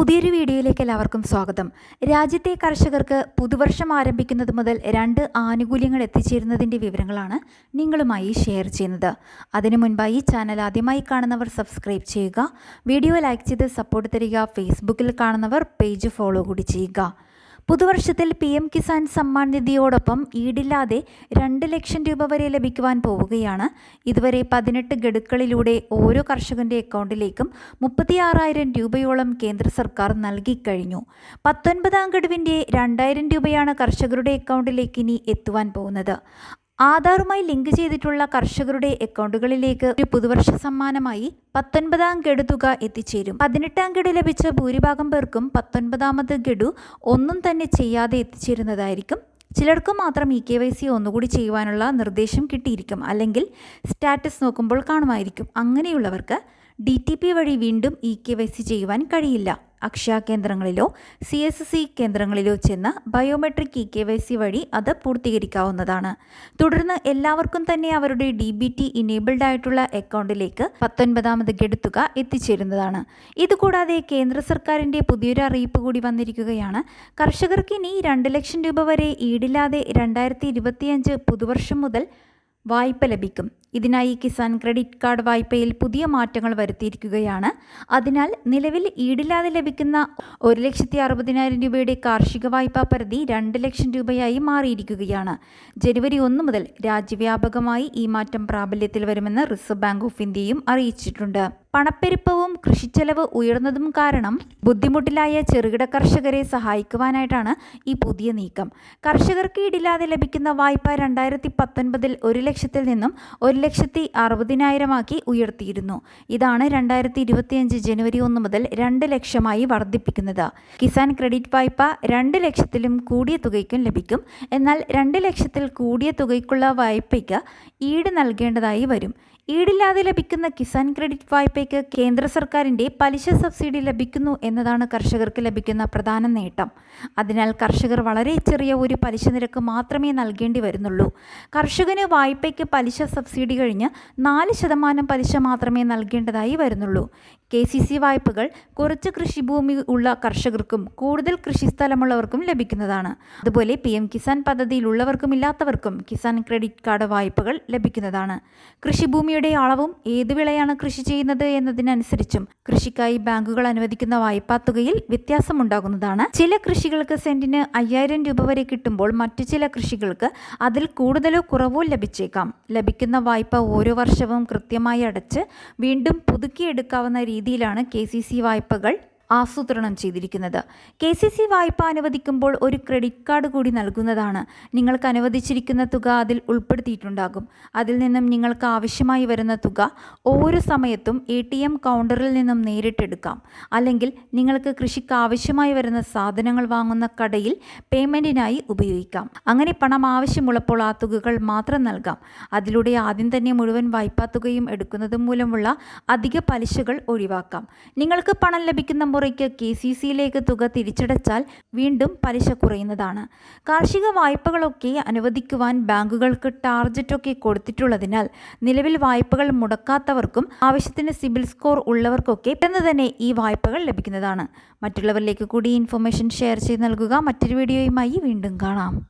പുതിയൊരു വീഡിയോയിലേക്ക് എല്ലാവർക്കും സ്വാഗതം. രാജ്യത്തെ കർഷകർക്ക് പുതുവർഷം ആരംഭിക്കുന്നത് മുതൽ 2 ആനുകൂല്യങ്ങൾ എത്തിച്ചേരുന്നതിൻ്റെ വിവരങ്ങളാണ് നിങ്ങളുമായി ഷെയർ ചെയ്യുന്നത്. അതിനു മുൻപായി ഈ ചാനൽ ആദ്യമായി കാണുന്നവർ സബ്സ്ക്രൈബ് ചെയ്യുക, വീഡിയോ ലൈക്ക് ചെയ്ത് സപ്പോർട്ട് തരിക, ഫേസ്ബുക്കിൽ കാണുന്നവർ പേജ് ഫോളോ കൂടി ചെയ്യുക. പുതുവർഷത്തിൽ PM കിസാൻ സമ്മാൻ നിധിയോടൊപ്പം ഈടില്ലാതെ 2 ലക്ഷം രൂപ വരെ ലഭിക്കുവാൻ പോവുകയാണ്. ഇതുവരെ 18 ഗഡുക്കളിലൂടെ ഓരോ കർഷകന്റെ അക്കൗണ്ടിലേക്കും 36,000 രൂപയോളം കേന്ദ്ര സർക്കാർ നൽകിക്കഴിഞ്ഞു. 19ാം ഗഡുവിൻ്റെ 2,000 രൂപയാണ് കർഷകരുടെ അക്കൗണ്ടിലേക്ക് ഇനി എത്തുവാൻ പോകുന്നത്. ആധാറുമായി ലിങ്ക് ചെയ്തിട്ടുള്ള കർഷകരുടെ അക്കൗണ്ടുകളിലേക്ക് ഒരു പുതുവർഷ സമ്മാനമായി 19ാം ഗഡു തുക എത്തിച്ചേരും. 18ാം ഗഡു ലഭിച്ച ഭൂരിഭാഗം പേർക്കും 19ാമത് ഗഡു ഒന്നും തന്നെ ചെയ്യാതെ എത്തിച്ചേരുന്നതായിരിക്കും. ചിലർക്ക് മാത്രം EKYC ഒന്നുകൂടി ചെയ്യുവാനുള്ള നിർദ്ദേശം കിട്ടിയിരിക്കും, അല്ലെങ്കിൽ സ്റ്റാറ്റസ് നോക്കുമ്പോൾ കാണുമായിരിക്കും. അങ്ങനെയുള്ളവർക്ക് DTP വഴി വീണ്ടും EKYC ചെയ്യുവാൻ കഴിയില്ല. അക്ഷയ കേന്ദ്രങ്ങളിലോ CSC കേന്ദ്രങ്ങളിലോ ചെന്ന് ബയോമെട്രിക് EKYC വഴി അത് പൂർത്തീകരിക്കാവുന്നതാണ്. തുടർന്ന് എല്ലാവർക്കും തന്നെ അവരുടെ DBT ഇനേബിൾഡ് ആയിട്ടുള്ള അക്കൗണ്ടിലേക്ക് 19ാമത് ഗഡു തുക എത്തിച്ചേരുന്നതാണ്. ഇതുകൂടാതെ കേന്ദ്ര സർക്കാരിൻ്റെ പുതിയൊരു അറിയിപ്പ് കൂടി വന്നിരിക്കുകയാണ്. കർഷകർക്ക് ഇനി 2 ലക്ഷം രൂപ വരെ ഈടില്ലാതെ 2025 പുതുവർഷം മുതൽ വായ്പ ലഭിക്കും. ഇതിനായി കിസാൻ ക്രെഡിറ്റ് കാർഡ് വായ്പയിൽ പുതിയ മാറ്റങ്ങൾ വരുത്തിയിരിക്കുകയാണ്. അതിനാൽ നിലവിൽ ഈടില്ലാതെ ലഭിക്കുന്ന 1,60,000 രൂപയുടെ കാർഷിക വായ്പാ പരിധി 2 ലക്ഷം രൂപയായി മാറിയിരിക്കുകയാണ്. ജനുവരി 1 മുതൽ രാജ്യവ്യാപകമായി ഈ മാറ്റം പ്രാബല്യത്തിൽ വരുമെന്ന് റിസർവ് ബാങ്ക് ഓഫ് ഇന്ത്യയും അറിയിച്ചിട്ടുണ്ട്. പണപ്പെരുപ്പവും കൃഷിച്ചെലവ് ഉയർന്നതും കാരണം ബുദ്ധിമുട്ടിലായ ചെറുകിട കർഷകരെ സഹായിക്കുവാനായിട്ടാണ് ഈ പുതിയ നീക്കം. കർഷകർക്ക് ഈടില്ലാതെ ലഭിക്കുന്ന വായ്പ 2019 1 ലക്ഷത്തിൽ നിന്നും 1,60,000 ഉയർത്തിയിരുന്നു. ഇതാണ് 2025 ജനുവരി 1 മുതൽ 2 ലക്ഷമായി വർദ്ധിപ്പിക്കുന്നത്. കിസാൻ ക്രെഡിറ്റ് വായ്പ 2 ലക്ഷത്തിലും കൂടിയ തുകയ്ക്കും ലഭിക്കും. എന്നാൽ 2 ലക്ഷത്തിൽ കൂടിയ തുകയ്ക്കുള്ള വായ്പയ്ക്ക് ഈട് നൽകേണ്ടതായി വരും. ഈടില്ലാതെ ലഭിക്കുന്ന കിസാൻ ക്രെഡിറ്റ് വായ്പയ്ക്ക് കേന്ദ്ര സർക്കാരിൻ്റെ പലിശ സബ്സിഡി ലഭിക്കുന്നു എന്നതാണ് കർഷകർക്ക് ലഭിക്കുന്ന പ്രധാന നേട്ടം. അതിനാൽ കർഷകർ വളരെ ചെറിയ ഒരു പലിശ നിരക്ക് മാത്രമേ നൽകേണ്ടി വരുന്നുള്ളൂ. കർഷകന് വായ്പയ്ക്ക് പലിശ സബ്സിഡി കഴിഞ്ഞ് 4% പലിശ മാത്രമേ നൽകേണ്ടതായി വരുന്നുള്ളൂ. KCC വായ്പകൾ കുറച്ച് കൃഷിഭൂമി ഉള്ള കർഷകർക്കും കൂടുതൽ കൃഷിസ്ഥലമുള്ളവർക്കും ലഭിക്കുന്നതാണ്. അതുപോലെ PM കിസാൻ പദ്ധതിയിലുള്ളവർക്കും ഇല്ലാത്തവർക്കും കിസാൻ ക്രെഡിറ്റ് കാർഡ് വായ്പകൾ ലഭിക്കുന്നതാണ്. കൃഷിഭൂമിയുടെ അളവും ഏത് വിളയാണ് കൃഷി ചെയ്യുന്നത് എന്നതിനനുസരിച്ചും കൃഷിക്കായി ബാങ്കുകൾ അനുവദിക്കുന്ന വായ്പാ തുകയിൽ വ്യത്യാസമുണ്ടാകുന്നതാണ്. ചില കൃഷികൾക്ക് സെന്റിന് 5,000 രൂപ വരെ കിട്ടുമ്പോൾ മറ്റു ചില കൃഷികൾക്ക് അതിൽ കൂടുതലോ കുറവോ ലഭിച്ചേക്കാം. ലഭിക്കുന്ന വായ്പ ഓരോ വർഷവും കൃത്യമായി അടച്ച് വീണ്ടും പുതുക്കിയെടുക്കാവുന്ന രീതിയിലാണ് KCC വായ്പകൾ ആസൂത്രണം ചെയ്തിരിക്കുന്നത്. KCC വായ്പ അനുവദിക്കുമ്പോൾ ഒരു ക്രെഡിറ്റ് കാർഡ് കൂടി നൽകുന്നതാണ്. നിങ്ങൾക്ക് അനുവദിച്ചിരിക്കുന്ന തുക അതിൽ ഉൾപ്പെടുത്തിയിട്ടുണ്ടാകും. അതിൽ നിന്നും നിങ്ങൾക്ക് ആവശ്യമായി വരുന്ന തുക ഓരോ സമയത്തും ATM കൗണ്ടറിൽ നിന്നും നേരിട്ടെടുക്കാം. അല്ലെങ്കിൽ നിങ്ങൾക്ക് കൃഷിക്ക് ആവശ്യമായി വരുന്ന സാധനങ്ങൾ വാങ്ങുന്ന കടയിൽ പേയ്മെൻറ്റിനായി ഉപയോഗിക്കാം. അങ്ങനെ പണം ആവശ്യമുള്ളപ്പോൾ ആ തുകകൾ മാത്രം നൽകാം. അതിലൂടെ ആദ്യം തന്നെ മുഴുവൻ വായ്പാ തുകയും എടുക്കുന്നത് മൂലമുള്ള അധിക പലിശകൾ ഒഴിവാക്കാം. നിങ്ങൾക്ക് പണം ലഭിക്കുന്ന മുറയ്ക്ക് KCCയിലേക്ക് തുക തിരിച്ചടച്ചാൽ വീണ്ടും പലിശ കുറയുന്നതാണ്. കാർഷിക വായ്പകളൊക്കെ അനുവദിക്കുവാൻ ബാങ്കുകൾക്ക് ടാർജറ്റൊക്കെ കൊടുത്തിട്ടുള്ളതിനാൽ നിലവിൽ വായ്പകൾ മുടക്കാത്തവർക്കും ആവശ്യത്തിന് സിബിൽ സ്കോർ ഉള്ളവർക്കൊക്കെ പെട്ടെന്ന് തന്നെ ഈ വായ്പകൾ ലഭിക്കുന്നതാണ്. മറ്റുള്ളവരിലേക്ക് കൂടി ഇൻഫർമേഷൻ ഷെയർ ചെയ്ത് നൽകുക. മറ്റൊരു വീഡിയോയുമായി വീണ്ടും കാണാം.